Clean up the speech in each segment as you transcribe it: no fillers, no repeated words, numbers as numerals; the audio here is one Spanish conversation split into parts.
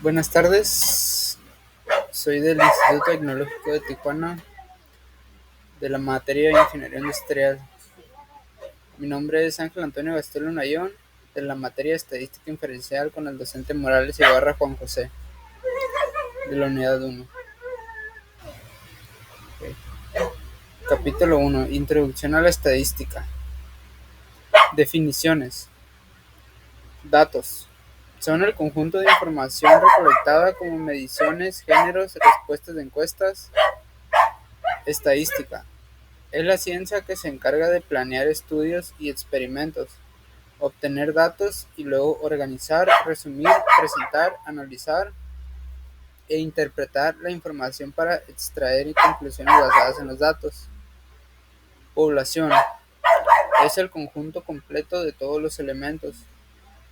Buenas tardes, soy del Instituto Tecnológico de Tijuana, de la materia de Ingeniería Industrial. Mi nombre es Ángel Antonio Bastelo Nayón, de la materia de Estadística Inferencial con el docente Morales Ibarra Juan José, de la unidad 1. Okay. Capítulo 1. Introducción a la estadística. Definiciones. Datos. Son el conjunto de información recolectada como mediciones, géneros, respuestas de encuestas. Estadística. Es la ciencia que se encarga de planear estudios y experimentos, obtener datos y luego organizar, resumir, presentar, analizar e interpretar la información para extraer conclusiones basadas en los datos. Población. Es el conjunto completo de todos los elementos,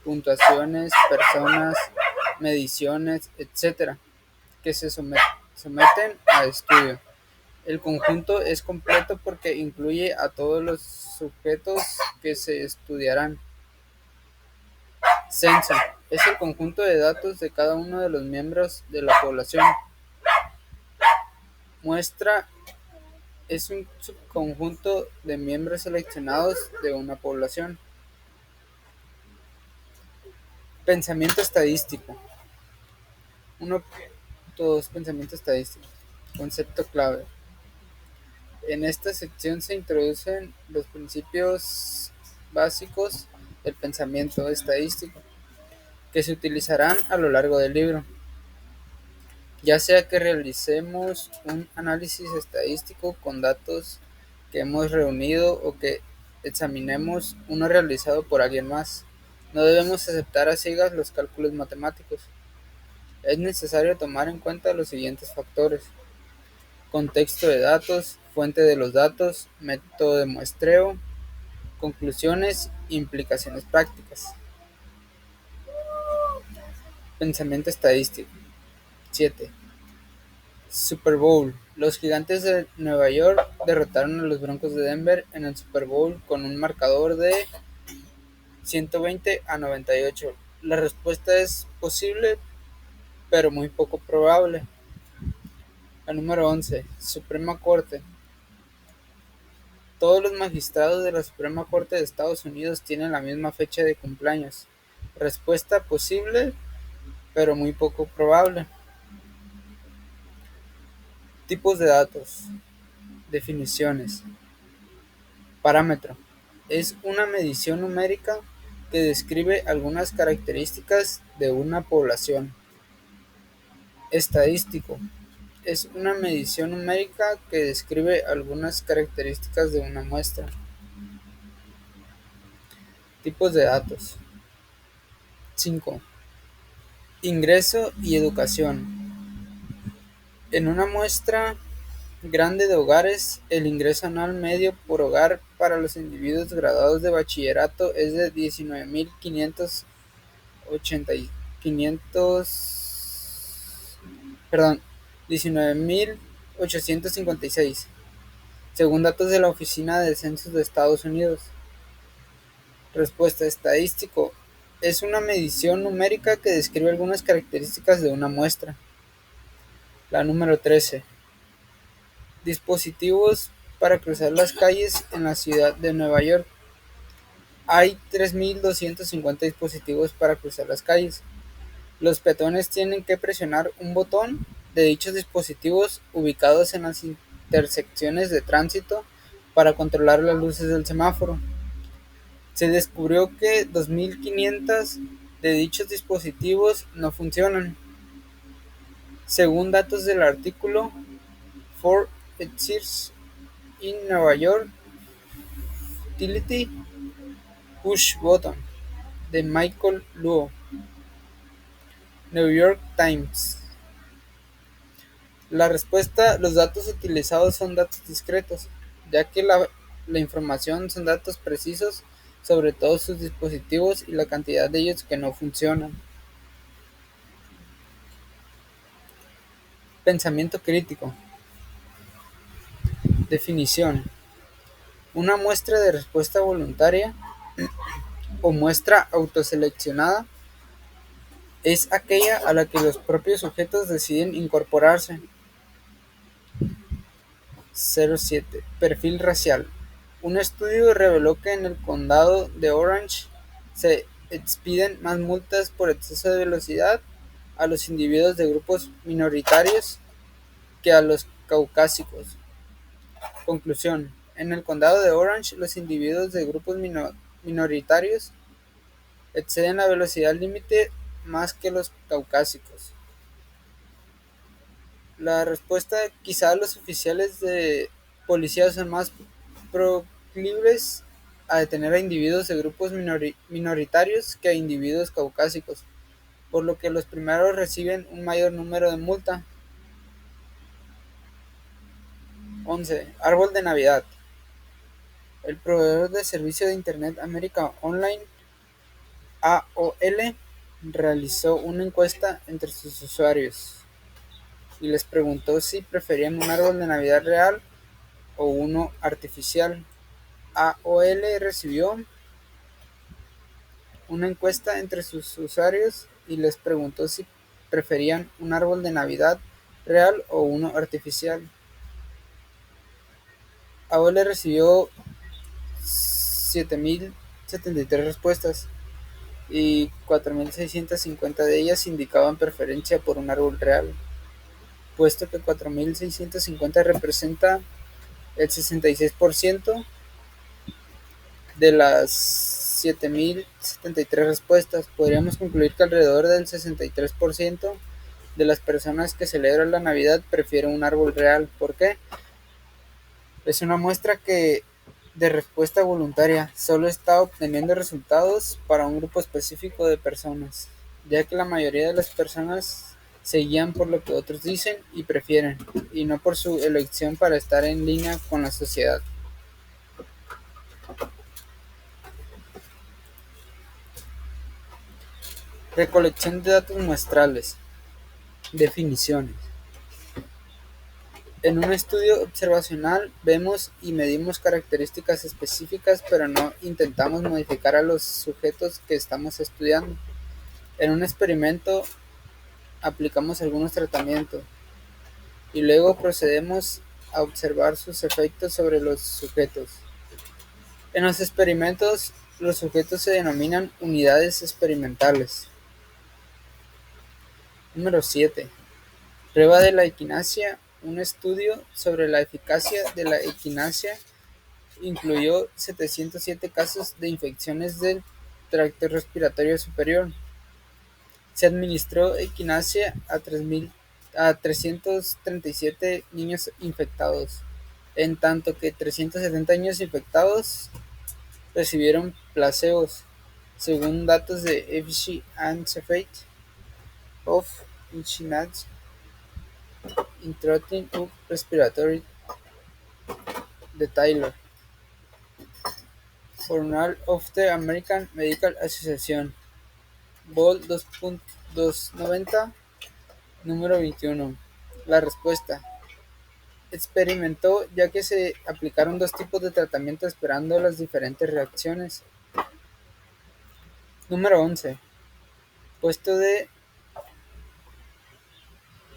puntuaciones, personas, mediciones, etc., que se someten a estudio. El conjunto es completo porque incluye a todos los sujetos que se estudiarán. Censo. Es el conjunto de datos de cada uno de los miembros de la población. Muestra es un subconjunto de miembros seleccionados de una población. Pensamiento estadístico. 1.2 Pensamiento estadístico. Concepto clave. En esta sección se introducen los principios básicos del pensamiento estadístico, que se utilizarán a lo largo del libro, ya sea que realicemos un análisis estadístico con datos que hemos reunido o que examinemos uno realizado por alguien más. No debemos aceptar a ciegas los cálculos matemáticos. Es necesario tomar en cuenta los siguientes factores: contexto de datos, fuente de los datos, método de muestreo, conclusiones e implicaciones prácticas. Pensamiento estadístico. 7. Super Bowl. Los Gigantes de Nueva York derrotaron a los Broncos de Denver en el Super Bowl con un marcador de 120-98. La respuesta es posible, pero muy poco probable. La número 11. Suprema Corte. Todos los magistrados de la Suprema Corte de Estados Unidos tienen la misma fecha de cumpleaños. Respuesta posible, pero muy poco probable. Tipos de datos. Definiciones. Parámetro. Es una medición numérica que describe algunas características de una población. Estadístico. Es una medición numérica que describe algunas características de una muestra. Tipos de datos. 5. Ingreso y educación. En una muestra grande de hogares, el ingreso anual medio por hogar para los individuos graduados de bachillerato es de 19.856, según datos de la Oficina de Censos de Estados Unidos. Respuesta. Estadístico. Es una medición numérica que describe algunas características de una muestra. La número 13. Dispositivos para cruzar las calles en la ciudad de Nueva York. Hay 3.250 dispositivos para cruzar las calles. Los peatones tienen que presionar un botón de dichos dispositivos ubicados en las intersecciones de tránsito para controlar las luces del semáforo. Se descubrió que 2.500 de dichos dispositivos no funcionan. Según datos del artículo "For Exits in New York Utility Push Button" de Michael Luo, New York Times. La respuesta: los datos utilizados son datos discretos, ya que la información son datos precisos sobre todos sus dispositivos y la cantidad de ellos que no funcionan. Pensamiento crítico. Definición. Una muestra de respuesta voluntaria o muestra autoseleccionada es aquella a la que los propios sujetos deciden incorporarse. 07. Perfil racial. Un estudio reveló que en el condado de Orange se expiden más multas por exceso de velocidad a los individuos de grupos minoritarios que a los caucásicos. Conclusión. En el condado de Orange, los individuos de grupos minoritarios exceden la velocidad límite más que los caucásicos. La respuesta: quizá los oficiales de policía son más proclives a detener a individuos de grupos minoritarios que a individuos caucásicos, por lo que los primeros reciben un mayor número de multa. 11. Árbol de Navidad. El proveedor de servicio de Internet América Online, AOL, realizó una encuesta entre sus usuarios y les preguntó si preferían un árbol de Navidad real o uno artificial. AOL recibió una encuesta entre sus usuarios y les preguntó si preferían un árbol de Navidad real o uno artificial. AOL recibió 7.073 respuestas y 4.650 de ellas indicaban preferencia por un árbol real, puesto que 4.650 representa el 66% de las 7.073 respuestas. Podríamos concluir que alrededor del 63% de las personas que celebran la Navidad prefieren un árbol real. ¿Por qué? Es una muestra de respuesta voluntaria solo está obteniendo resultados para un grupo específico de personas, ya que la mayoría de las personas se guían por lo que otros dicen y prefieren, y no por su elección para estar en línea con la sociedad. Recolección de datos muestrales. Definiciones. En un estudio observacional vemos y medimos características específicas, pero no intentamos modificar a los sujetos que estamos estudiando. En un experimento aplicamos algunos tratamientos y luego procedemos a observar sus efectos sobre los sujetos. En los experimentos, los sujetos se denominan unidades experimentales. Número 7. Prueba de la equinacia. Un estudio sobre la eficacia de la equinacia incluyó 707 casos de infecciones del tracto respiratorio superior. Se administró equinacia a 337 niños infectados, en tanto que 370 niños infectados recibieron placebos, según datos de Efficacy and Safety of Inhaled Intraocular Respiratory de Taylor, Journal of the American Medical Association, Vol. 2.290, número 21. La respuesta: experimentó, ya que se aplicaron dos tipos de tratamiento esperando las diferentes reacciones. Número 11. Puesto de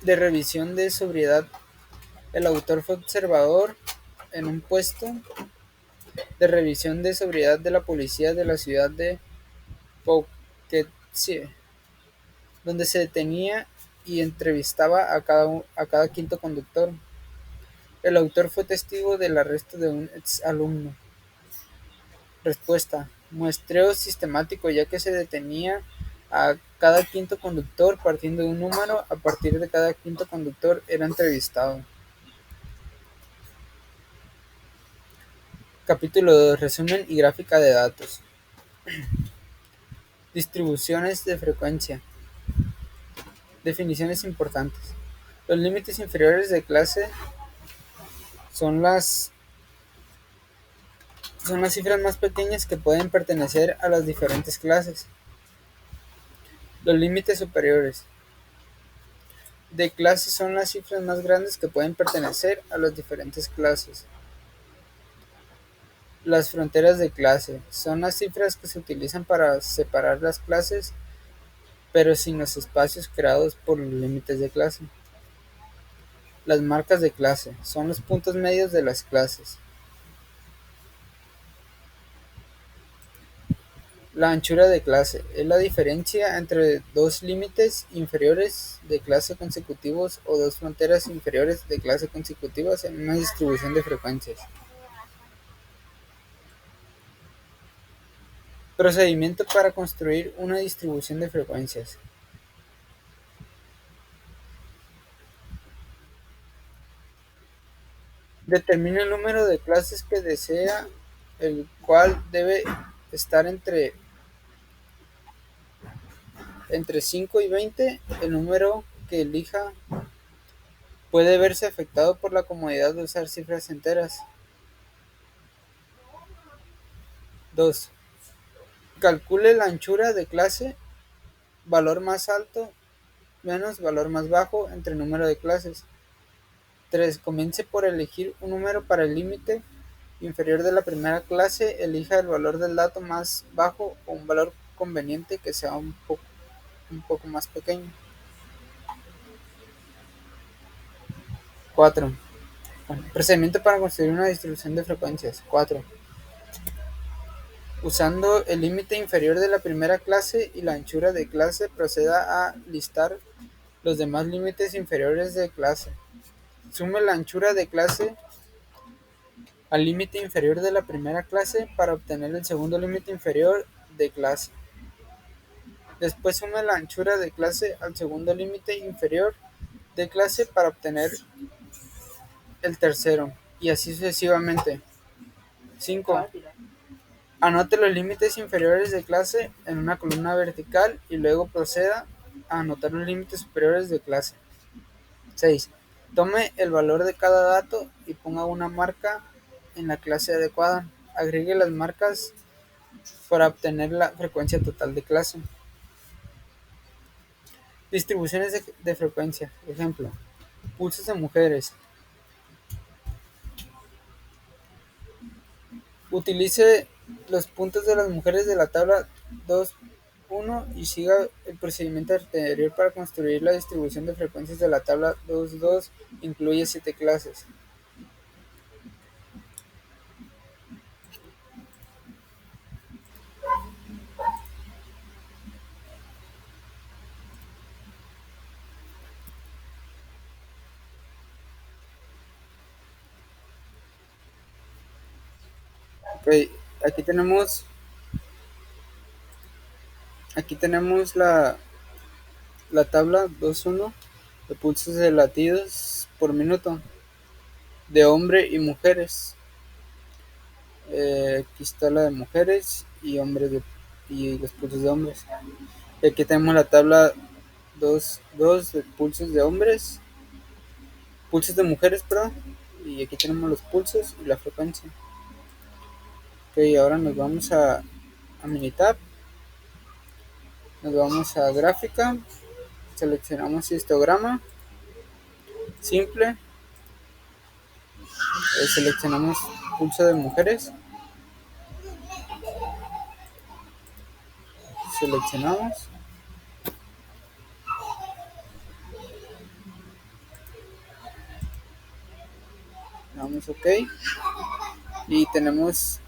revisión de sobriedad. El autor fue observador en un puesto de revisión de sobriedad de la policía de la ciudad de Poughkeepsie, donde se detenía y entrevistaba a cada quinto conductor. El autor fue testigo del arresto de un exalumno. Respuesta: muestreo sistemático, ya que se detenía a cada quinto conductor partiendo de un número. A partir de cada quinto conductor era entrevistado. Capítulo 2. Resumen y gráfica de datos. Distribuciones de frecuencia. Definiciones importantes. Los límites inferiores de clase son las cifras más pequeñas que pueden pertenecer a las diferentes clases. Los límites superiores de clase son las cifras más grandes que pueden pertenecer a las diferentes clases. Las fronteras de clase son las cifras que se utilizan para separar las clases pero sin los espacios creados por los límites de clase. Las marcas de clase son los puntos medios de las clases. La anchura de clase es la diferencia entre dos límites inferiores de clase consecutivos o dos fronteras inferiores de clase consecutivas en una distribución de frecuencias. Procedimiento para construir una distribución de frecuencias. Determina el número de clases que desea, el cual debe estar entre 5 y 20. El número que elija puede verse afectado por la comodidad de usar cifras enteras. 2. Calcule la anchura de clase, valor más alto menos valor más bajo entre número de clases. 3. Comience por elegir un número para el límite inferior de la primera clase, elija el valor del dato más bajo o un valor conveniente que sea un poco más pequeño. 4. Procedimiento para construir una distribución de frecuencias. 4. Usando el límite inferior de la primera clase y la anchura de clase, proceda a listar los demás límites inferiores de clase. Sume la anchura de clase al límite inferior de la primera clase para obtener el segundo límite inferior de clase. Después sume la anchura de clase al segundo límite inferior de clase para obtener el tercero, y así sucesivamente. 5. Anote los límites inferiores de clase en una columna vertical y luego proceda a anotar los límites superiores de clase. 6. Tome el valor de cada dato y ponga una marca en la clase adecuada. Agregue las marcas para obtener la frecuencia total de clase. Distribuciones de frecuencia. Ejemplo: pulsos de mujeres. Utilice los puntos de las mujeres de la tabla 2.1 y siga el procedimiento anterior para construir la distribución de frecuencias de la tabla 2.2. Incluye 7 clases. Okay, aquí tenemos la tabla 2.1 de pulsos de latidos por minuto de hombre y mujeres. Aquí está la de mujeres y hombres y los pulsos de hombres. Y aquí tenemos la tabla 2.2 de pulsos de hombres, pulsos de mujeres, perdón. Y aquí tenemos los pulsos y la frecuencia. Ok, ahora nos vamos a Minitab. Nos vamos a gráfica. Seleccionamos histograma simple. Seleccionamos pulso de mujeres. Seleccionamos. Damos OK. Y tenemos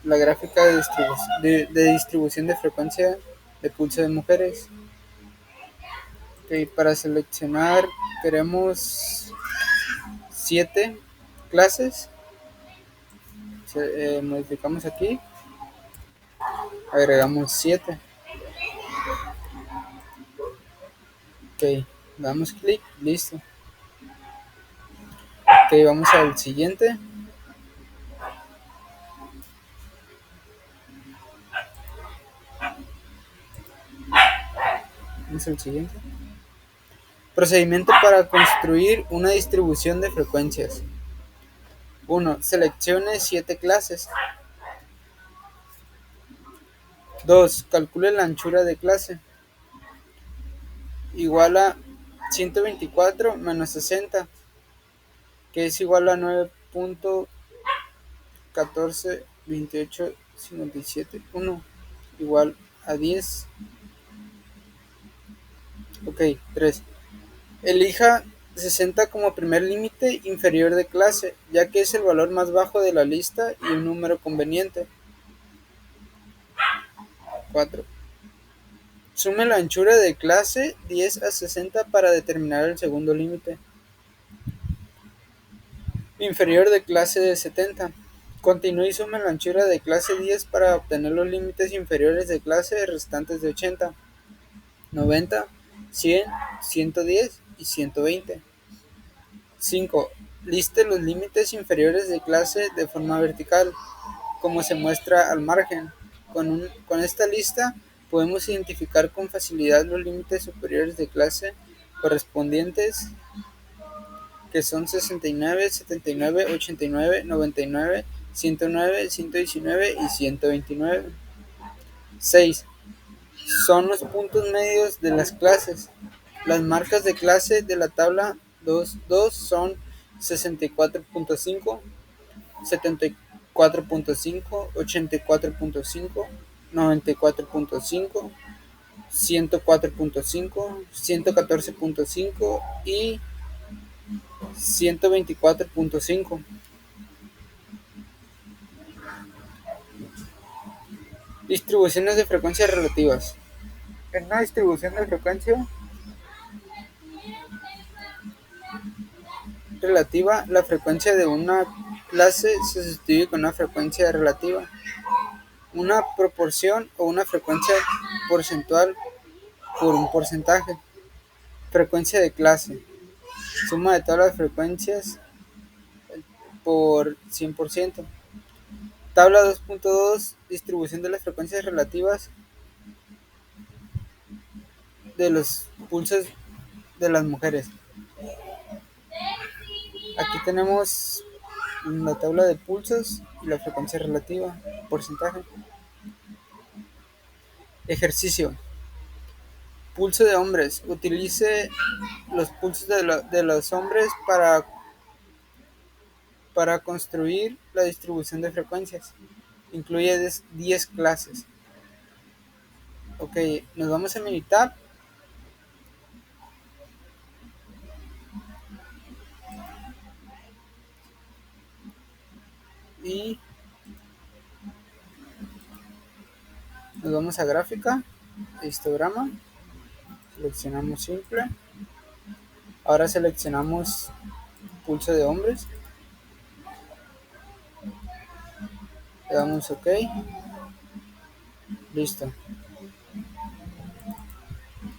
la gráfica de distribución de frecuencia de pulso de mujeres. Okay, para seleccionar queremos 7 clases. Modificamos aquí, agregamos 7. Ok, damos clic, listo. Ok, vamos al siguiente. Vamos al siguiente. Procedimiento para construir una distribución de frecuencias. 1. Seleccione 7 clases. 2. Calcule la anchura de clase. Igual a 124 menos 60, que es igual a 9.142857.1, igual a 10. Ok, 3. Elija 60 como primer límite inferior de clase, ya que es el valor más bajo de la lista y un número conveniente. 4. Sume la anchura de clase 10 a 60 para determinar el segundo límite inferior de clase de 70. Continúe y sume la anchura de clase 10 para obtener los límites inferiores de clase restantes de 80, 90, 100, 110 y 120. 5. Liste los límites inferiores de clase de forma vertical, como se muestra al margen. Con esta lista podemos identificar con facilidad los límites superiores de clase correspondientes, que son 69, 79, 89, 99, 109, 119 y 129. 6. Son los puntos medios de las clases. Las marcas de clase de la tabla 2.2 son 64.5, 74.5, 84.5, 94.5, 104.5, 114.5 y 124.5. Distribuciones de frecuencias relativas. En una distribución de frecuencia relativa, la frecuencia de una clase se sustituye con una frecuencia relativa, una proporción o una frecuencia porcentual por un porcentaje. Frecuencia de clase, suma de todas las frecuencias por 100%. Tabla 2.2, distribución de las frecuencias relativas de los pulsos de las mujeres. Aquí tenemos la tabla de pulsos y la frecuencia relativa, porcentaje. Ejercicio. Pulso de hombres. Utilice los pulsos de los hombres para construir la distribución de frecuencias. Incluye 10 clases. Ok, nos vamos a Minitab. Y nos vamos a gráfica, histograma. Seleccionamos simple. Ahora seleccionamos pulso de hombres. Le damos OK. Listo.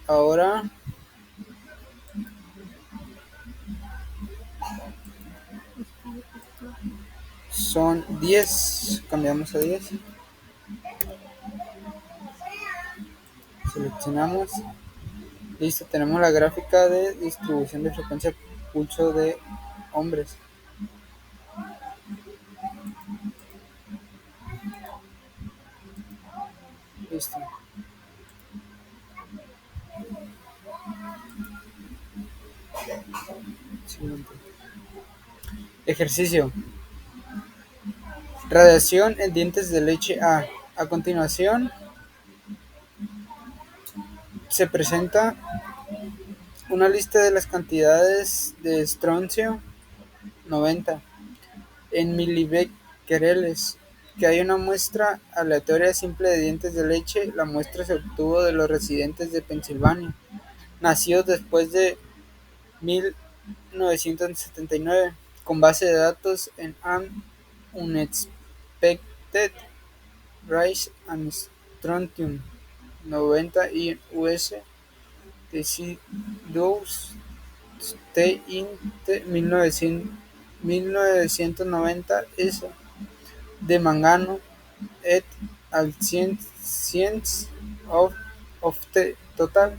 Ahora son 10. Cambiamos a 10. Seleccionamos. Listo, tenemos la gráfica de distribución de frecuencia pulso de hombres. Listo. Siguiente. Ejercicio. Radiación en dientes de leche A. A continuación se presenta una lista de las cantidades de estroncio 90 en milibecquereles, que hay una muestra aleatoria simple de dientes de leche. La muestra se obtuvo de los residentes de Pensilvania, nacidos después de 1979, con base de datos en An Unexpected Rise and Strontium 90 y US Deciduous T. Int. 1990 S. de Mangano et al. Science of the Total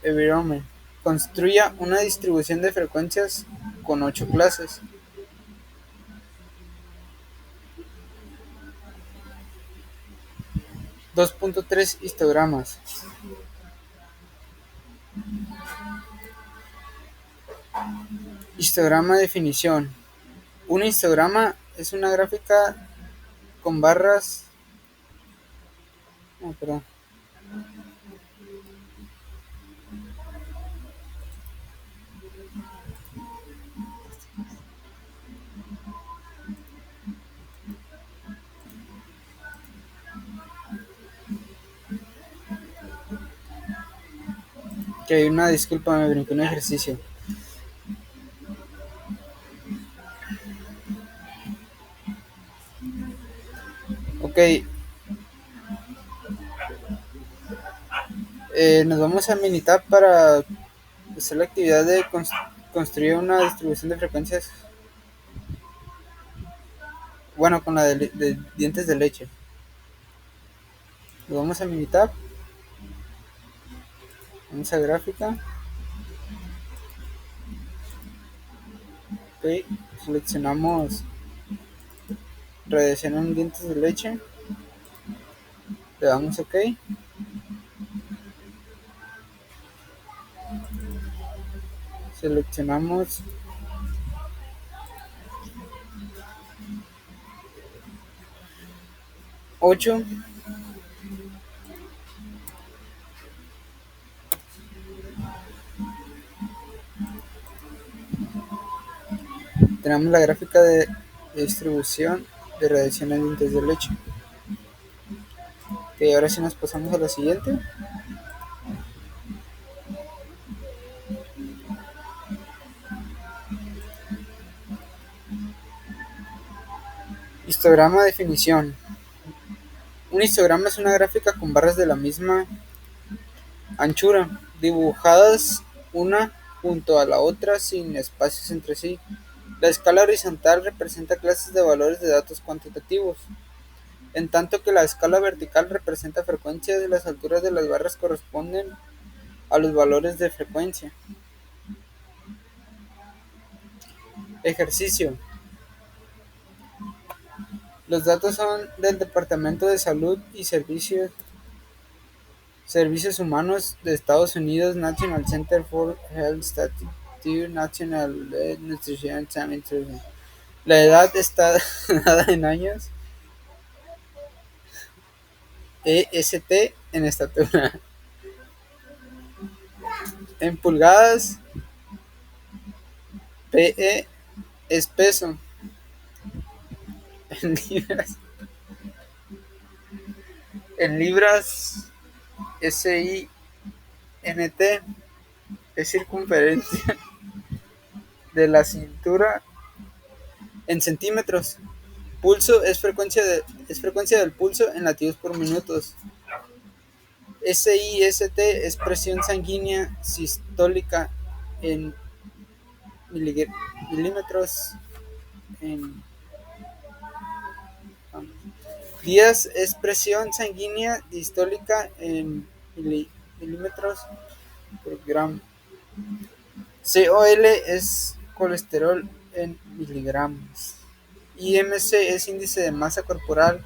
Environment. Construya una distribución de frecuencias con 8 clases. (2.3) Histogramas. Histograma. Definición. Un histograma es una gráfica con barras. Que hay una disculpa, me brinqué un ejercicio. Ok, nos vamos a Minitab para hacer la actividad de construir una distribución de frecuencias. Bueno, con la de dientes de leche. Nos vamos a Minitab. Vamos a gráfica. Ok, seleccionamos radiación en dientes de leche. Le damos OK. Seleccionamos ocho. Tenemos la gráfica de distribución de radiación en dientes de leche. Ok, ahora sí nos pasamos a la siguiente. Histograma definición. Un histograma es una gráfica con barras de la misma anchura, dibujadas una junto a la otra sin espacios entre sí. La escala horizontal representa clases de valores de datos cuantitativos, en tanto que la escala vertical representa frecuencias y las alturas de las barras corresponden a los valores de frecuencia. Ejercicio. Los datos son del Departamento de Salud y Servicios Humanos de Estados Unidos, National Center for Health Statistics, National Nutrition Center. La edad está dada en años. EST en estatura. En pulgadas. PE es peso. En libras. En libras. SINT es circunferencia de la cintura. En centímetros. Pulso es frecuencia del pulso en latidos por minutos. SIST es presión sanguínea sistólica en milímetros. En días es presión sanguínea distólica en milímetros por gramo. COL es colesterol en miligramos. IMC es índice de masa corporal.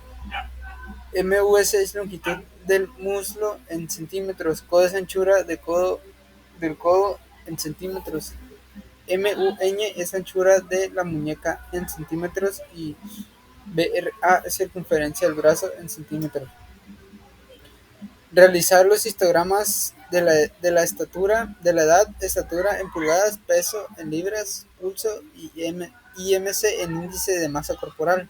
MUS es longitud del muslo en centímetros. Codo es anchura del codo en centímetros. MUN es anchura de la muñeca en centímetros y BRA es circunferencia del brazo en centímetros. Realizar los histogramas de la estatura, de la edad, estatura en pulgadas, peso en libras, pulso y IMC en índice de masa corporal.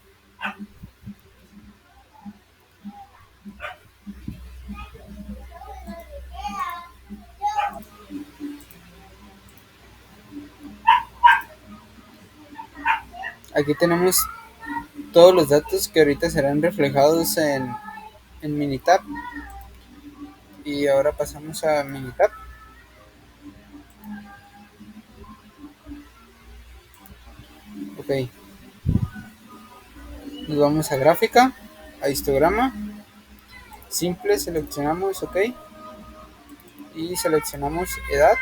Aquí tenemos todos los datos que ahorita serán reflejados en Minitab. Y ahora pasamos a Minitab. Ok. Nos vamos a gráfica, a histograma. Simple, seleccionamos OK. Y seleccionamos edad.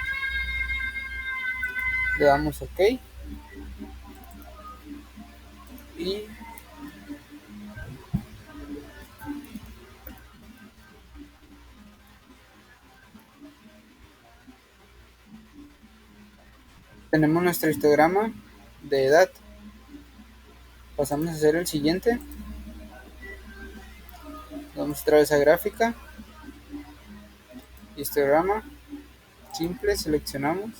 Le damos OK. Y tenemos nuestro histograma de edad. Pasamos a hacer el siguiente. Vamos otra vez a gráfica, histograma, simple, seleccionamos.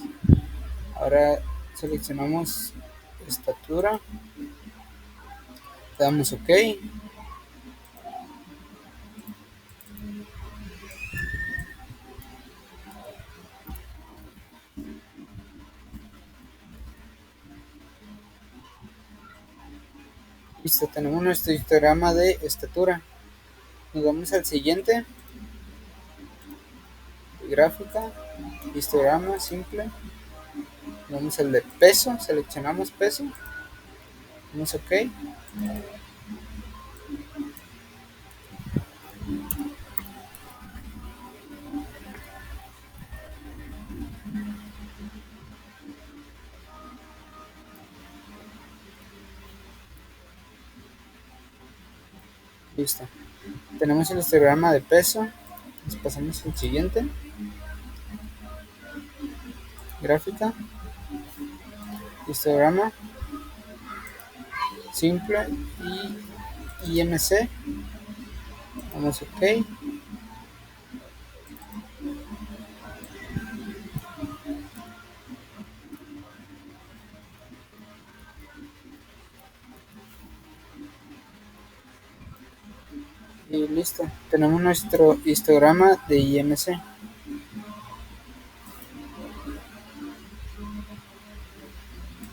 Ahora seleccionamos estatura, le damos OK. Listo, tenemos nuestro histograma de estatura. Nos vamos al siguiente. Gráfica, histograma simple. Vamos al de peso, seleccionamos peso. Vamos OK. Listo. Tenemos el histograma de peso. Nos pasamos al siguiente. Gráfica, histograma simple y IMC. Vamos OK. Y listo, tenemos nuestro histograma de IMC.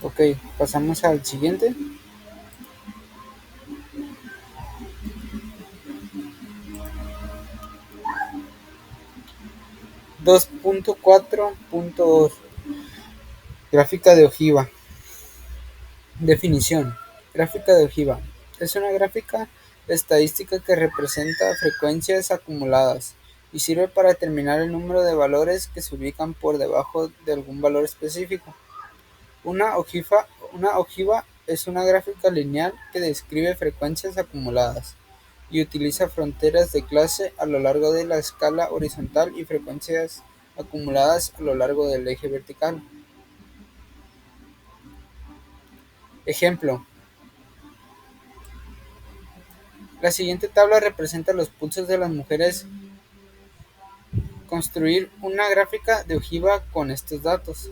OK, pasamos al siguiente. (2.4.2) Gráfica de ojiva. Definición. Gráfica de ojiva. Es una gráfica estadística que representa frecuencias acumuladas y sirve para determinar el número de valores que se ubican por debajo de algún valor específico. Una ojiva es una gráfica lineal que describe frecuencias acumuladas y utiliza fronteras de clase a lo largo de la escala horizontal y frecuencias acumuladas a lo largo del eje vertical. Ejemplo. La siguiente tabla representa los pulsos de las mujeres. Construir una gráfica de ojiva con estos datos.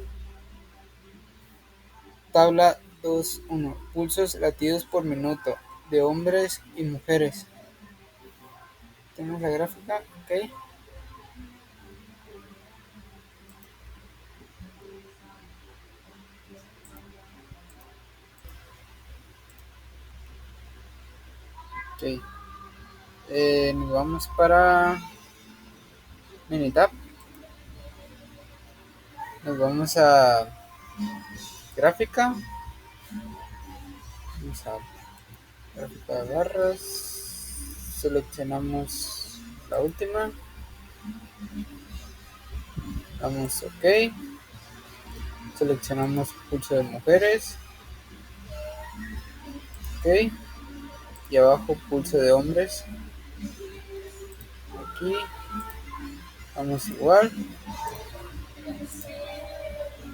Tabla 2.1. Pulsos latidos por minuto de hombres y mujeres. Tenemos la gráfica, OK. OK. Nos vamos para Minitab. Nos vamos a gráfica. Vamos a gráfica de barras. Seleccionamos la última. Damos OK. Seleccionamos pulso de mujeres. OK. Y abajo pulso de hombres. Aquí vamos igual.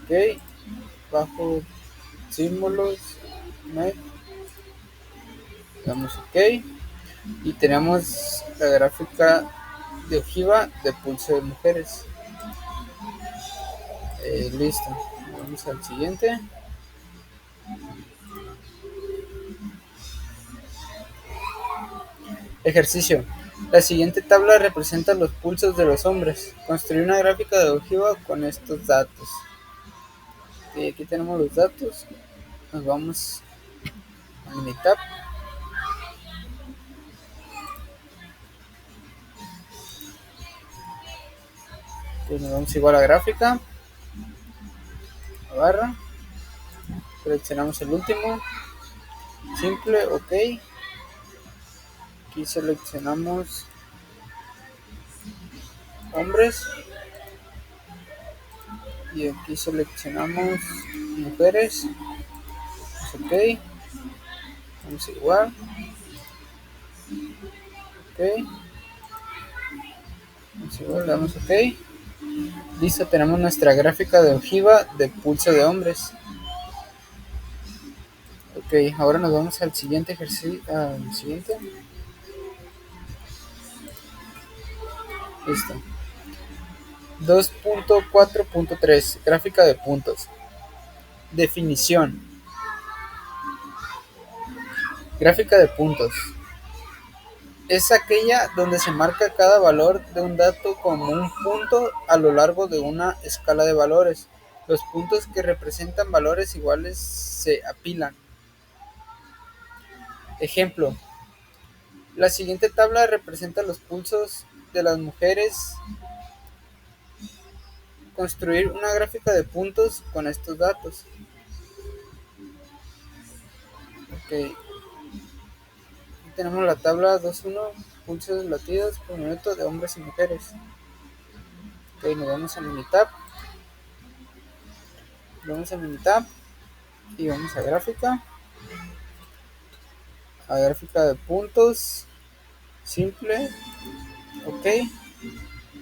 OK. Bajo símbolos. Damos OK. Y tenemos la gráfica de ojiva de pulso de mujeres. Listo. Vamos al siguiente. Ejercicio. La siguiente tabla representa los pulsos de los hombres. Construir una gráfica de ojiva con estos datos. Aquí tenemos los datos. Nos vamos a Minitab. Pues nos vamos igual a gráfica. A barra. Seleccionamos el último. Simple, OK. Aquí seleccionamos hombres. Y aquí seleccionamos mujeres. OK. Vamos igual. OK. Vamos igual, le damos OK. Listo, tenemos nuestra gráfica de ojiva de pulso de hombres. OK, ahora nos vamos al siguiente ejercicio. Listo. 2.4.3 Gráfica de puntos. Definición. Gráfica de puntos. Es aquella donde se marca cada valor de un dato como un punto a lo largo de una escala de valores. Los puntos que representan valores iguales se apilan. Ejemplo, la siguiente tabla representa los pulsos de las mujeres. Construir una gráfica de puntos con estos datos. Ok, tenemos la tabla 2.1, pulsos latidos por minuto de hombres y mujeres. Ok, nos vamos a Minitab y vamos a gráfica de puntos, simple, ok,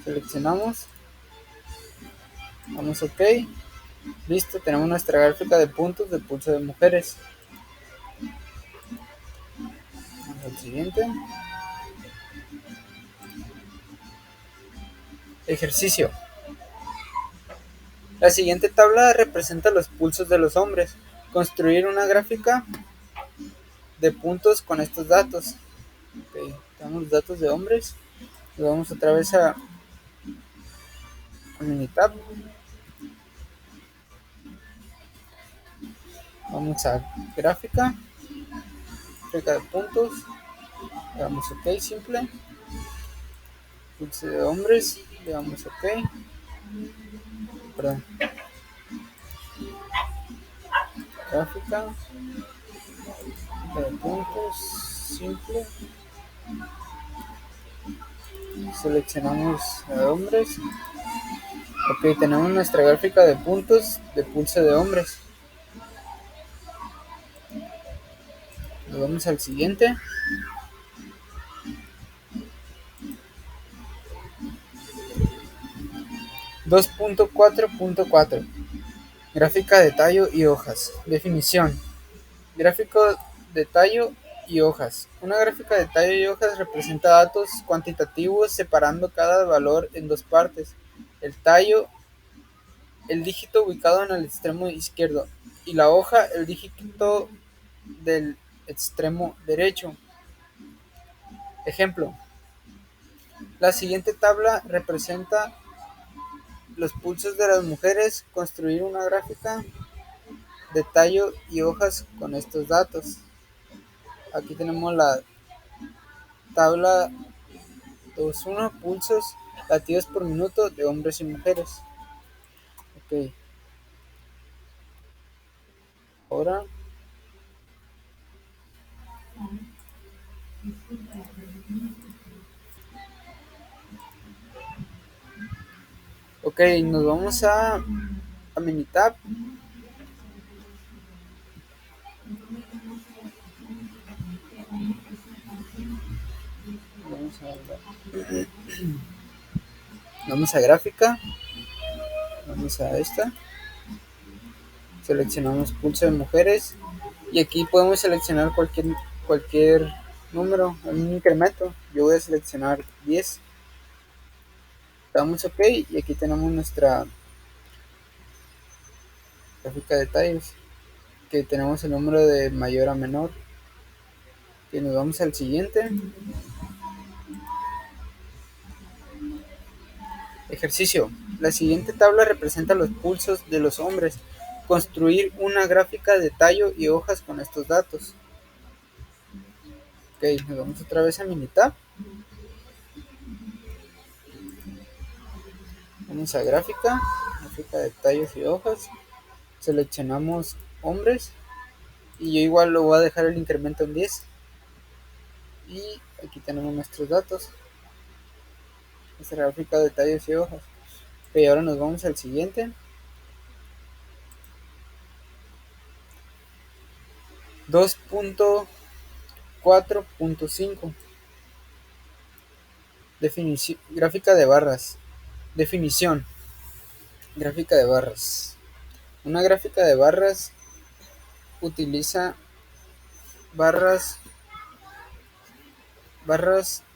seleccionamos, vamos ok, listo, tenemos nuestra gráfica de puntos de pulso de mujeres. Vamos al siguiente. Ejercicio. La siguiente tabla representa los pulsos de los hombres. Construir una gráfica de puntos con estos datos. Okay, tenemos los datos de hombres. Nos vamos otra vez a Minitab. Vamos a gráfica de puntos. Le damos ok, simple. Pulso de hombres. Le damos ok. Perdón. Gráfica de puntos, simple. Seleccionamos a hombres. Ok, tenemos nuestra gráfica de puntos de pulso de hombres. Nos vamos al siguiente. (2.4.4) Gráfica de tallo y hojas. Definición. Gráfico de tallo y hojas. Una gráfica de tallo y hojas representa datos cuantitativos separando cada valor en dos partes. El tallo, el dígito ubicado en el extremo izquierdo, y la hoja, el dígito del extremo derecho. Ejemplo. La siguiente tabla representa los pulsos de las mujeres. Construir una gráfica de tallo y hojas con estos datos. Aquí tenemos la tabla 2.1, pulsos latidos por minuto de hombres y mujeres. Ok, ahora ok, nos vamos a Minitab. Vamos a gráfica, vamos a esta, seleccionamos pulso de mujeres y aquí podemos seleccionar cualquier número, un incremento. Yo voy a seleccionar 10. Damos ok y aquí tenemos nuestra gráfica de tallos, que tenemos el número de mayor a menor. Y nos vamos al siguiente. Ejercicio. La siguiente tabla representa los pulsos de los hombres. Construir una gráfica de tallo y hojas con estos datos. Ok, nos vamos otra vez a Minitab. Vamos a gráfica de tallos y hojas. Seleccionamos hombres. Y yo igual lo voy a dejar el incremento en 10. Y aquí tenemos nuestros datos. Nuestra gráfica de tallos y hojas. Ok, ahora nos vamos al siguiente. 2.4.5 Gráfica de barras. Definición. Gráfica de barras. Una gráfica de barras utiliza barras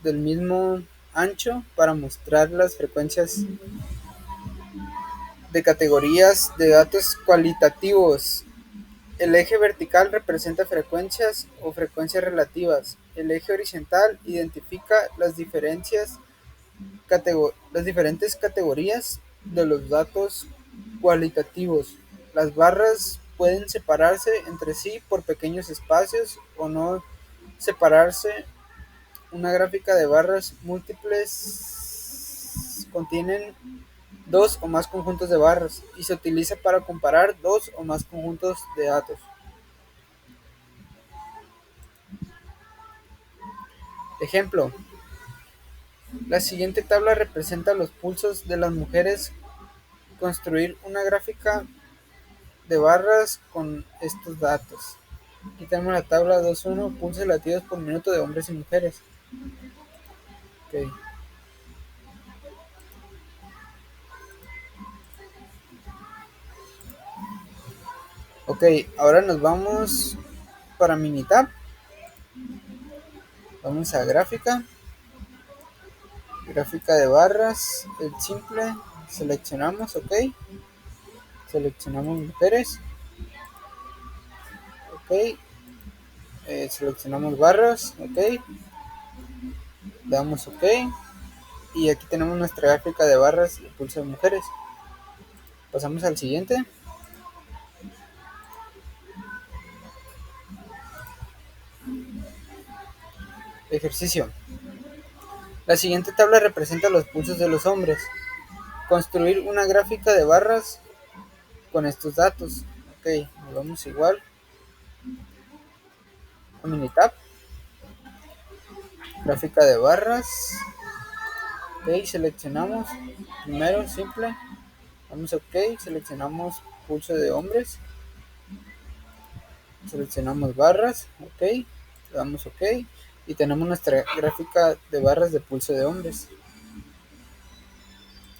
del mismo ancho para mostrar las frecuencias de categorías de datos cualitativos. El eje vertical representa frecuencias o frecuencias relativas. El eje horizontal identifica las diferentes categorías de los datos cualitativos. Las barras pueden separarse entre sí por pequeños espacios o no separarse. Una gráfica de barras múltiples contienen dos o más conjuntos de barras y se utiliza para comparar dos o más conjuntos de datos. Ejemplo, la siguiente tabla representa los pulsos de las mujeres. Construir una gráfica de barras con estos datos. Aquí tenemos la tabla 2.1, pulsos latidos por minuto de hombres y mujeres. Okay. Ok, ahora nos vamos para Minitab. Vamos a gráfica. Gráfica de barras, el simple. Seleccionamos, ok. Seleccionamos mujeres. Ok. Seleccionamos barras, ok. Damos ok. Y aquí tenemos nuestra gráfica de barras y pulso de mujeres. Pasamos al siguiente. Ejercicio. La siguiente tabla representa los pulsos de los hombres. Construir una gráfica de barras con estos datos. Ok, nos vamos igual a Minitab. Gráfica de barras. Ok, seleccionamos. Primero, simple. Damos ok, seleccionamos pulso de hombres. Seleccionamos barras. Ok, damos ok. Y tenemos nuestra gráfica de barras de pulso de hombres.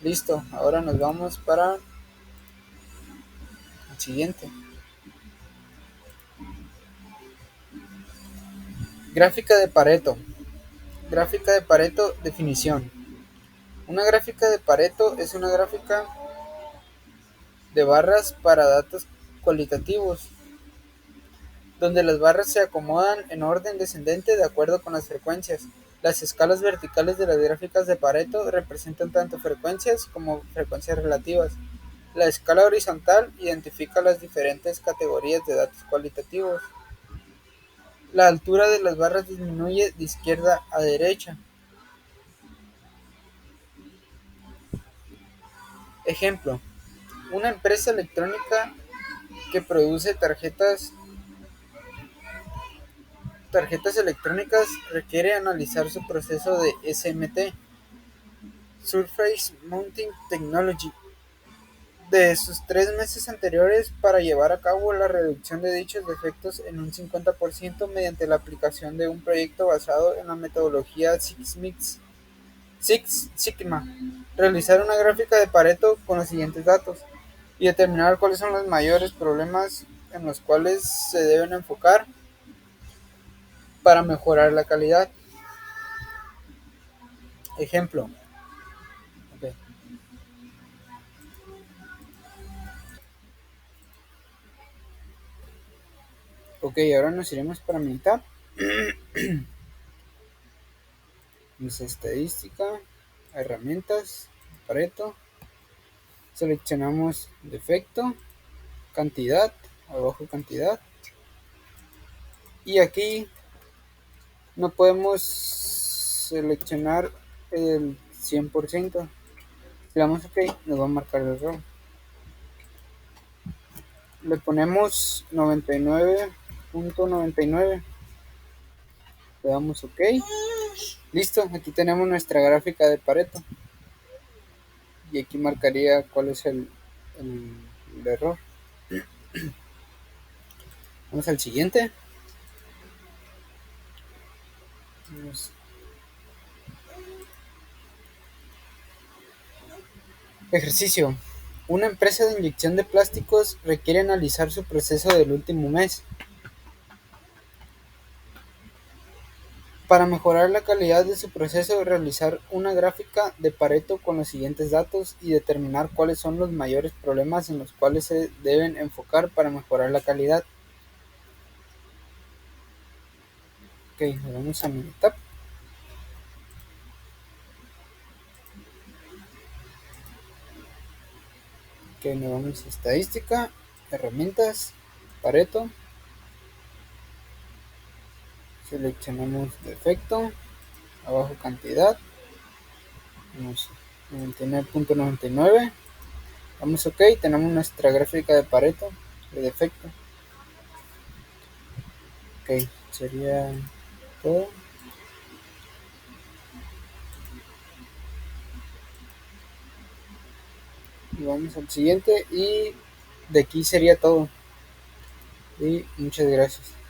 Listo, ahora nos vamos para el siguiente. Gráfica de Pareto. Gráfica de Pareto, definición. Una gráfica de Pareto es una gráfica de barras para datos cualitativos, donde las barras se acomodan en orden descendente de acuerdo con las frecuencias. Las escalas verticales de las gráficas de Pareto representan tanto frecuencias como frecuencias relativas. La escala horizontal identifica las diferentes categorías de datos cualitativos. La altura de las barras disminuye de izquierda a derecha. Ejemplo, una empresa electrónica que produce tarjetas electrónicas requiere analizar su proceso de SMT, Surface Mounting Technology, de sus 3 meses anteriores para llevar a cabo la reducción de dichos defectos en un 50% mediante la aplicación de un proyecto basado en la metodología Six Sigma. Realizar una gráfica de Pareto con los siguientes datos y determinar cuáles son los mayores problemas en los cuales se deben enfocar para mejorar la calidad. Ejemplo. Okay. Ok, ahora nos iremos para Minitab. Estadística, herramientas, Pareto. Seleccionamos defecto, cantidad, abajo cantidad. Y aquí no podemos seleccionar el 100%. Si le damos OK, nos va a marcar el error. Le ponemos 99.99. Le damos OK. Listo, aquí tenemos nuestra gráfica de Pareto. Y aquí marcaría cuál es el error. Vamos al siguiente. Ejercicio. Una empresa de inyección de plásticos requiere analizar su proceso del último mes. Para mejorar la calidad de su proceso, realizar una gráfica de Pareto con los siguientes datos y determinar cuáles son los mayores problemas en los cuales se deben enfocar para mejorar la calidad. Ok, vamos a Minitab. Ok, nos vamos a estadística, herramientas, Pareto. Seleccionamos defecto, abajo cantidad, 99.99. Damos OK, tenemos nuestra gráfica de Pareto de defecto. Ok, sería todo. Y vamos al siguiente y de aquí sería todo. Y muchas gracias.